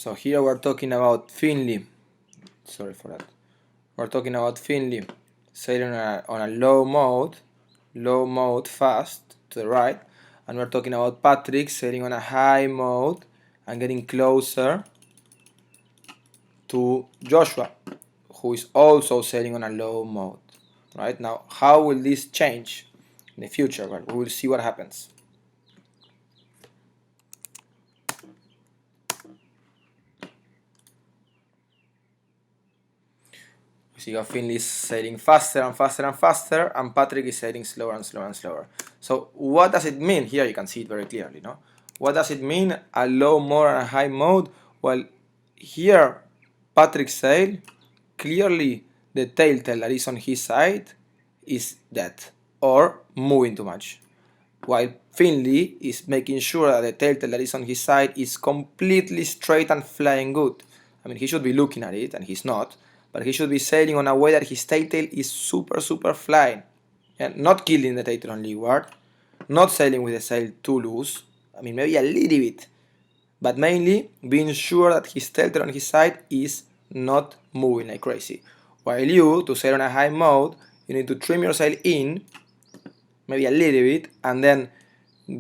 So here we're talking about Finley. Sorry for that. We're talking about Finley sailing on a low mode fast to the right, and we're talking about Patrick sailing on a high mode and getting closer to Joshua, who is also sailing on a low mode. Right now, how will this change in the future? Well, we will see what happens. We see how Finley is sailing faster and faster and faster, and Patrick is sailing slower and slower and slower. So what does it mean? Here you can see it very clearly, no? What does it mean, a low mode and a high mode? Well, here Patrick's sail, clearly the tail that is on his side is dead or moving too much, while Finley is making sure that the tail that is on his side is completely straight and flying good. I mean, he should be looking at it, and he's not, but he should be sailing on a way that his tail is super flying, and not killing the tail on leeward, not sailing with the sail too loose. I mean, maybe a little bit, but mainly being sure that his tail on his side is not moving like crazy. While you, to sail on a high mode, you need to trim your sail in, maybe a little bit, and then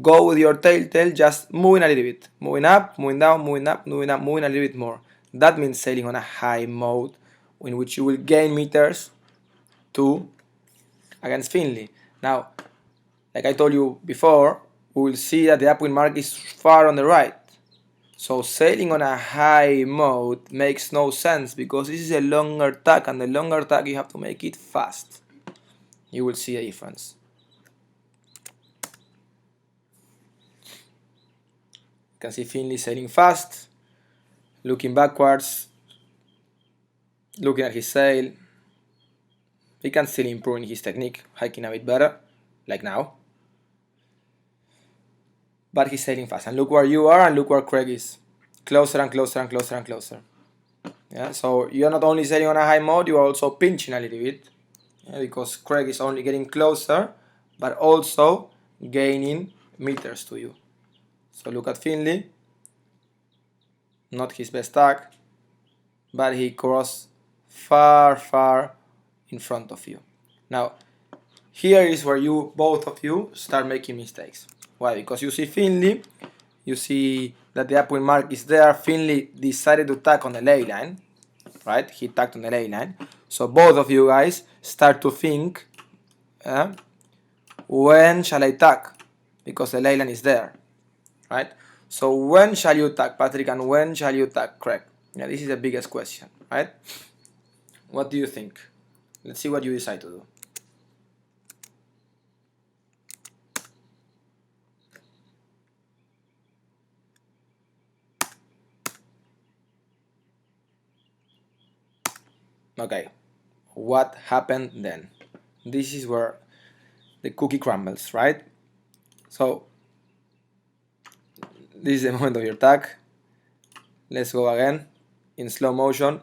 go with your tail just moving a little bit, moving up, moving down, moving up, moving up, moving a little bit more. That means sailing on a high mode, in which you will gain meters against Finley. Now, like I told you before, we will see that the upwind mark is far on the right. So sailing on a high mode makes no sense, because this is a longer tack, and the longer tack you have to make it fast. You will see a difference. You can see Finley sailing fast, looking backwards, looking at his sail. He can still improve in his technique, hiking a bit better, like now. But he's sailing fast. And look where you are, and look where Craig is. Closer and closer and closer and closer. Yeah, so you're not only sailing on a high mode, you're also pinching a little bit. Yeah, because Craig is only getting closer, but also gaining meters to you. So look at Finley. Not his best tack, but he crossed far in front of you. Now, here is where both of you start making mistakes. Why? Because you see Finley, you see that the upwind mark is there. Finley decided to tack on the ley line, right? He tacked on the ley line. So both of you guys start to think, when shall I tack? Because the ley line is there, right? So when shall you tack, Patrick, and when shall you tack, Craig? Yeah, this is the biggest question, right? What do you think? Let's see what you decide to do. Okay, what happened then? This is where the cookie crumbles, right? So this is the moment of your tack. Let's go again in slow motion.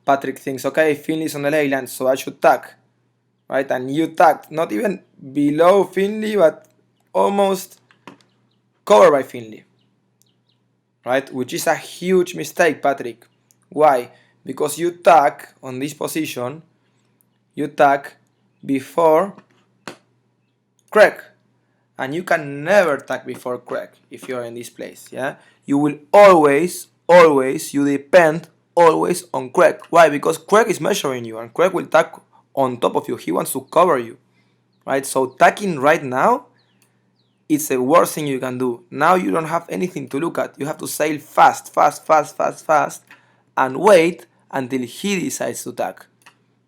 Patrick thinks, okay, Finley's on the ley line, so I should tack, right? And you tacked, not even below Finley, but almost covered by Finley, right? Which is a huge mistake, Patrick. Why? Because you tack on this position, you tack before Craig, and you can never tack before Craig if you're in this place. Yeah, you will always you depend always on Craig. Why? Because Craig is measuring you, and Craig will tack on top of you. He wants to cover you, right? So tacking right now, it's the worst thing you can do. Now you don't have anything to look at. You have to sail fast, and wait until he decides to tack.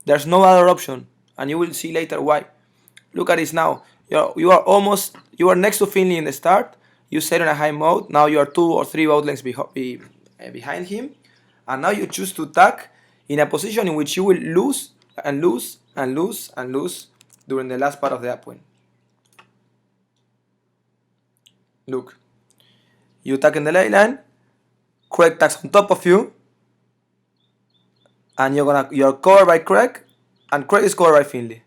There's no other option, and you will see later why. Look at this now. You are next to Finley in the start. You sail on a high mode. Now you are 2 or 3 boat lengths behind him, and now you choose to tack in a position in which you will lose during the last part of the upwind. Look, you tack in the ley line, Craig tacks on top of you, and you're covered by Craig, and Craig is covered by Finley.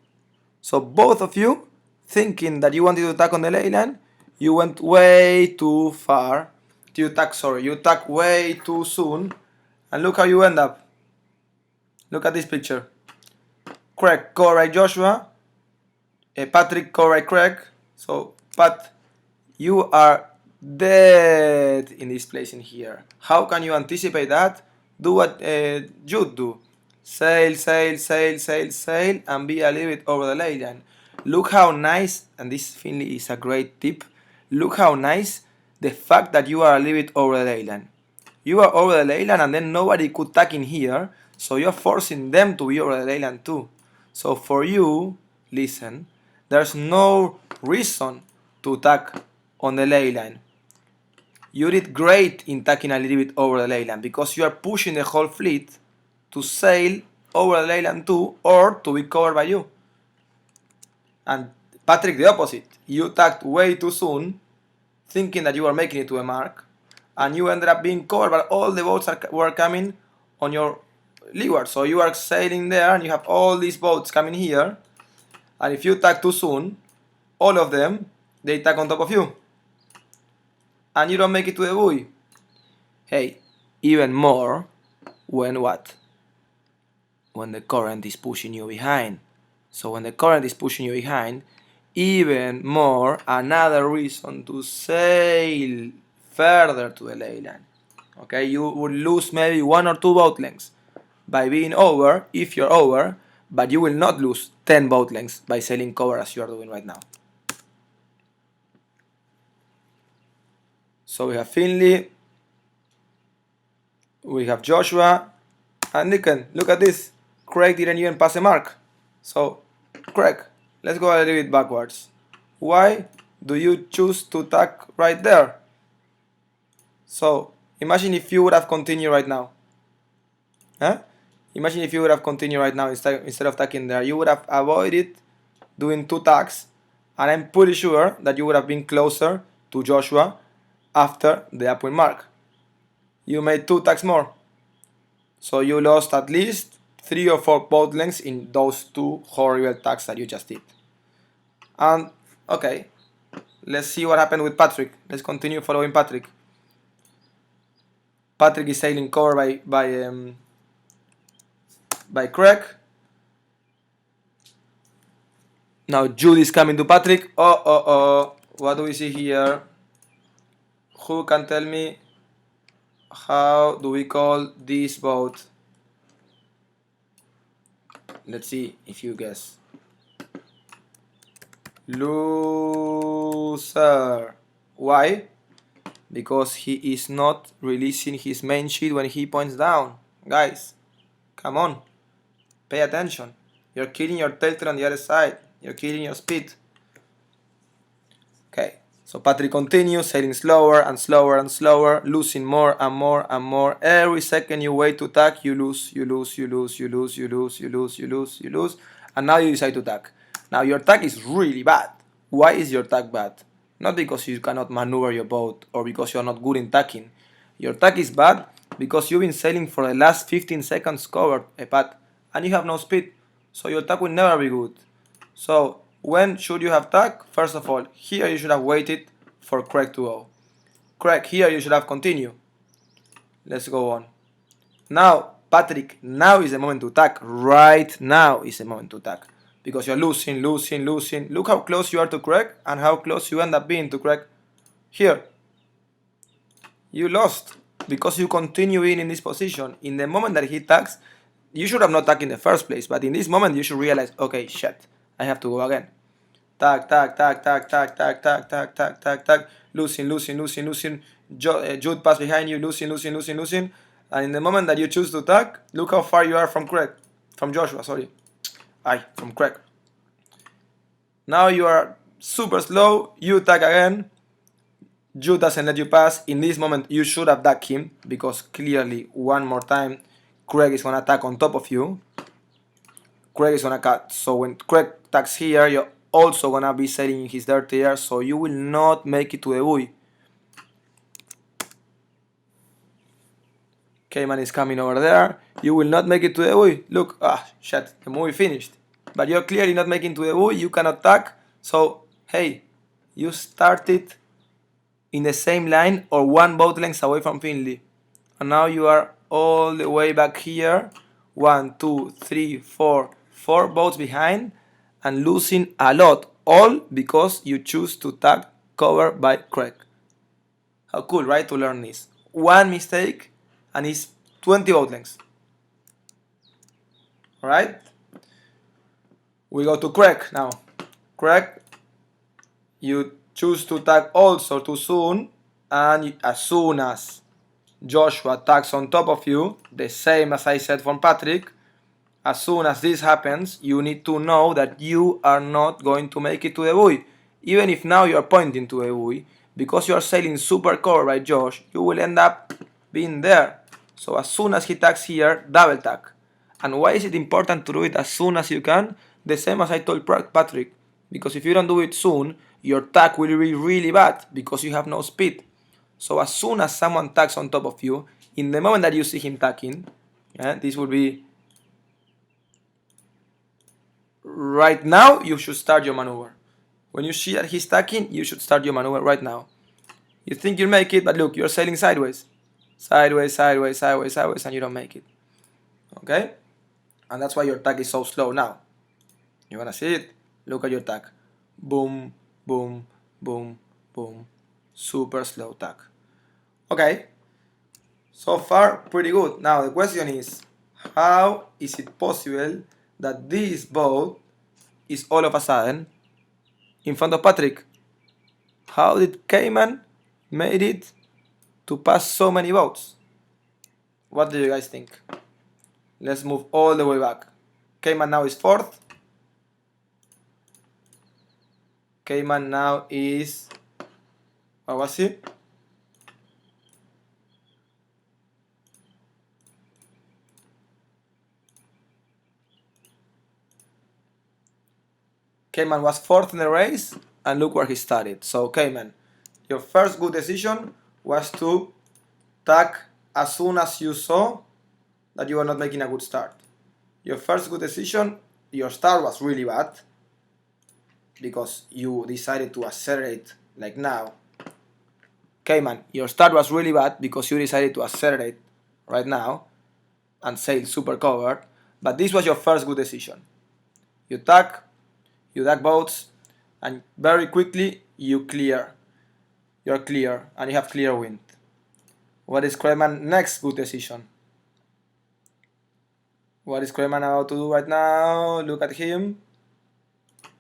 So both of you, thinking that you wanted to tack on the ley line, you went way too far, You tack, sorry, you tack way too soon, and look how you end up. Look at this picture. Craig, go right Joshua. Patrick, go right Craig. So, Pat, you are dead in this place in here. How can you anticipate that? Do what Jude do. Sail, sail, sail, sail, sail, and be a little bit over the ley line. Look how nice, and this Finley is a great tip. Look how nice the fact that you are a little bit over the ley line. You are over the ley line, and then nobody could tack in here, so you're forcing them to be over the ley line too. So for you, listen, there's no reason to tack on the ley line. You did great in tacking a little bit over the ley line because you are pushing the whole fleet to sail over the ley line too, or to be covered by you. And Patrick, the opposite. You tacked way too soon, thinking that you were making it to a mark, and you ended up being covered, but all the boats were coming on your leeward. So you are sailing there, and you have all these boats coming here, and if you tack too soon, all of them, they tack on top of you. And you don't make it to the buoy. Hey, even more when what? When the current is pushing you behind. So when the current is pushing you behind, even more another reason to sail further to the ley line. Okay, you would lose maybe 1 or 2 boat lengths by being over, if you're over, but you will not lose 10 boat lengths by sailing cover as you are doing right now. So we have Finley, we have Joshua, and Nicken. Look at this. Craig didn't even pass a mark. So, Craig, let's go a little bit backwards. Why do you choose to tack right there? So, imagine if you would have continued right now. Huh? Imagine if you would have continued right now instead of tacking there. You would have avoided doing 2 tacks, and I'm pretty sure that you would have been closer to Joshua after the upwind mark. You made 2 tacks more. So you lost at least 3 or 4 boat lengths in those 2 horrible tacks that you just did. And okay, let's see what happened with Patrick. Let's continue following Patrick. Patrick is sailing cover by Craig. Now Jude is coming to Patrick. What do we see here? Who can tell me how do we call this boat? Let's see if you guess. Loser. Why? Because he is not releasing his main sheet when he points down. Guys, come on. Pay attention. You're killing your tail on the other side. You're killing your speed. Okay. So Patrick continues, sailing slower and slower and slower, losing more and more and more. Every second you wait to tack, you lose, you lose, you lose, you lose, you lose, you lose, you lose, you lose, and now you decide to tack. Now your tack is really bad. Why is your tack bad? Not because you cannot maneuver your boat or because you're not good in tacking. Your tack is bad because you've been sailing for the last 15 seconds covered, Pat, and you have no speed, so your tack will never be good. So when should you have tack? First of all, here you should have waited for Craig to go. Craig, here you should have continued. Let's go on. Now, Patrick, now is the moment to tack. Right now is the moment to tack. Because you're losing, losing, losing. Look how close you are to Craig and how close you end up being to Craig. Here. You lost because you continue being in this position. In the moment that he tacks, you should have not tacked in the first place. But in this moment, you should realize, okay, shit, I have to go again. Tack, tack, tack, tack, tack, tack, tack, tack, tack, tack, tack. Losing, losing, losing, losing. Jude pass behind you, losing, losing, losing, losing. And in the moment that you choose to tack, look how far you are from Craig. From Joshua, sorry. From Craig. Now you are super slow. You tack again. Jude doesn't let you pass. In this moment, you should have tacked him because clearly, one more time, Craig is going to attack on top of you. Craig is going to cut. So when Craig tacks here, you're also going to be sailing in his dirty air, so you will not make it to the buoy. Cayman is coming over there. You will not make it to the buoy. Look, shit, the movie finished. But you're clearly not making to the buoy. You cannot tack. So, hey, you started in the same line or one boat length away from Finley. And now you are all the way back here. 1, 2, 3, 4, 4 boats behind and losing a lot. All because you choose to tag cover by Craig. How cool, right, to learn this. One mistake and it's 20 boat lengths. Alright? We go to Craig now. Craig, you choose to tag also too soon, and as soon as Joshua tags on top of you, the same as I said from Patrick, as soon as this happens, you need to know that you are not going to make it to the buoy. Even if now you are pointing to a buoy, because you are sailing super cover by Josh, you will end up being there. So as soon as he tags here, double tag. And why is it important to do it as soon as you can? The same as I told Patrick. Because if you don't do it soon, your tag will be really bad because you have no speed. So as soon as someone tags on top of you, in the moment that you see him tagging, this will be right now, you should start your maneuver. When you see that he's tagging, you should start your maneuver right now. You think you'll make it, but look, you're sailing sideways. Sideways, sideways, sideways, sideways, and you don't make it. Okay? And that's why your tag is so slow now. You wanna see it? Look at your tag. Boom, boom, boom, boom. Super slow tag. Okay. So far, pretty good. Now the question is, how is it possible that this boat is all of a sudden in front of Patrick? How did Cayman made it to pass so many boats? What do you guys think? Let's move all the way back. Cayman now is 4th. Cayman now is, what was he? Cayman was 4th in the race, and look where he started. So Cayman, your first good decision was to tag as soon as you saw that you were not making a good start. Your first good decision, your start was really bad because you decided to accelerate like now. Cayman, your start was really bad because you decided to accelerate right now and sail super covered, but this was your first good decision. You tag boats, and very quickly you clear. You're clear, and you have clear wind. What is Cayman's next good decision? What is Cayman about to do right now? Look at him.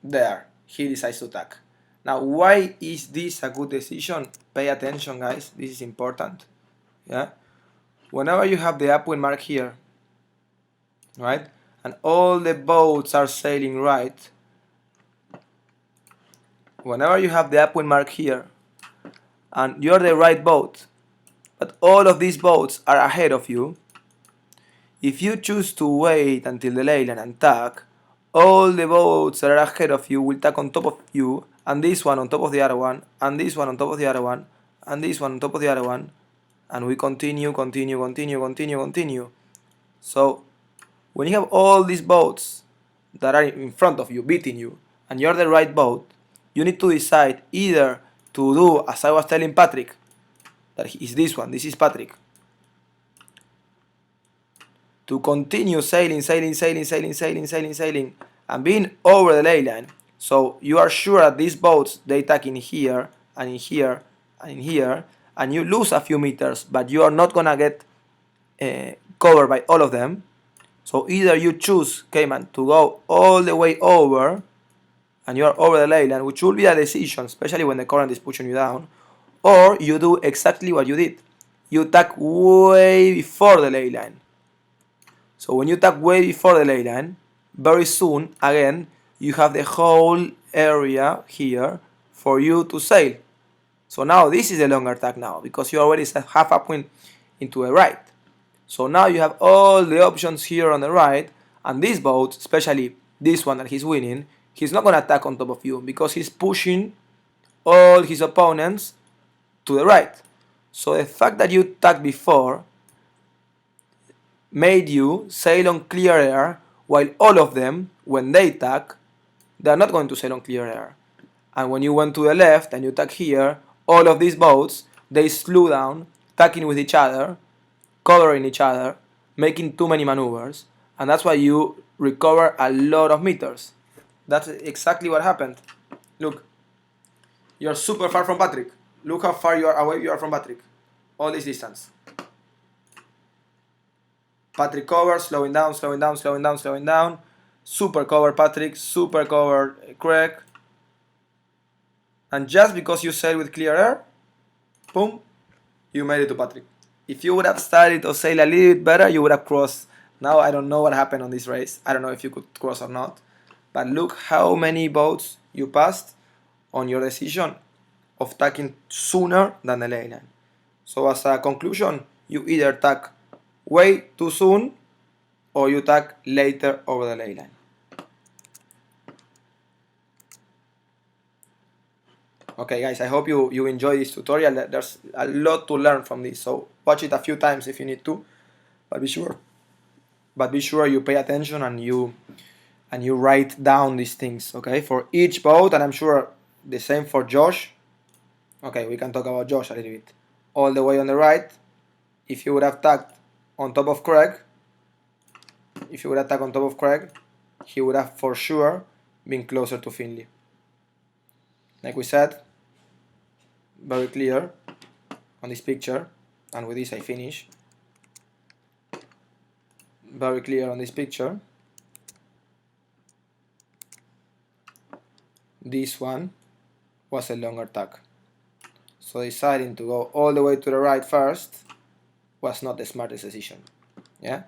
There, he decides to tag. Now, why is this a good decision? Pay attention, guys. This is important. Yeah. Whenever you have the upwind mark here, right, and all the boats are sailing right, whenever you have the upwind mark here, and you're the right boat, but all of these boats are ahead of you, if you choose to wait until the ley line and tag, all the boats that are ahead of you will tag on top of you, and this one on top of the other one, and this one on top of the other one, and this one on top of the other one, and we continue. So when you have all these boats that are in front of you, beating you, and you're the right boat, you need to decide either to do as I was telling Patrick, that is this one, this is Patrick, to continue sailing, and being over the ley line. So you are sure that these boats, they tag in here, and in here, and in here, and you lose a few meters, but you are not gonna get covered by all of them. So either you choose, Cayman, to go all the way over, and you are over the ley line, which will be a decision, especially when the current is pushing you down, or you do exactly what you did. You tag way before the ley line. So when you tag way before the ley line, very soon, again, you have the whole area here for you to sail. So now this is a longer tag now, because you already set half upwind into the right. So now you have all the options here on the right, and this boat, especially this one that he's winning, he's not going to attack on top of you, because he's pushing all his opponents to the right. So the fact that you tagged before made you sail on clear air, while all of them, when they tag, they're not going to sail on clear air. And when you went to the left and you tag here, all of these boats, they slew down, tacking with each other, covering each other, making too many maneuvers, and that's why you recover a lot of meters. That's exactly what happened. Look, you're super far from Patrick. Look how far you are from Patrick. All this distance. Patrick cover, slowing down, slowing down, slowing down, slowing down. Super cover Patrick, super cover Craig. And just because you sailed with clear air, boom, you made it to Patrick. If you would have started to sail a little bit better, you would have crossed. Now I don't know what happened on this race. I don't know if you could cross or not. But look how many boats you passed on your decision of tacking sooner than the ley line. So as a conclusion, you either tack way too soon or you tack later over the ley line. Okay guys, I hope you enjoy this tutorial. There's a lot to learn from this, so watch it a few times if you need to, but be sure you pay attention and you write down these things, okay, for each boat, and I'm sure the same for Josh. Okay, we can talk about Josh a little bit. All the way on the right, if you would have tacked on top of Craig, he would have for sure been closer to Finley. Like we said, very clear on this picture, and with this I finish. Very clear on this picture. This one was a longer tack. So deciding to go all the way to the right first was not the smartest decision. Yeah?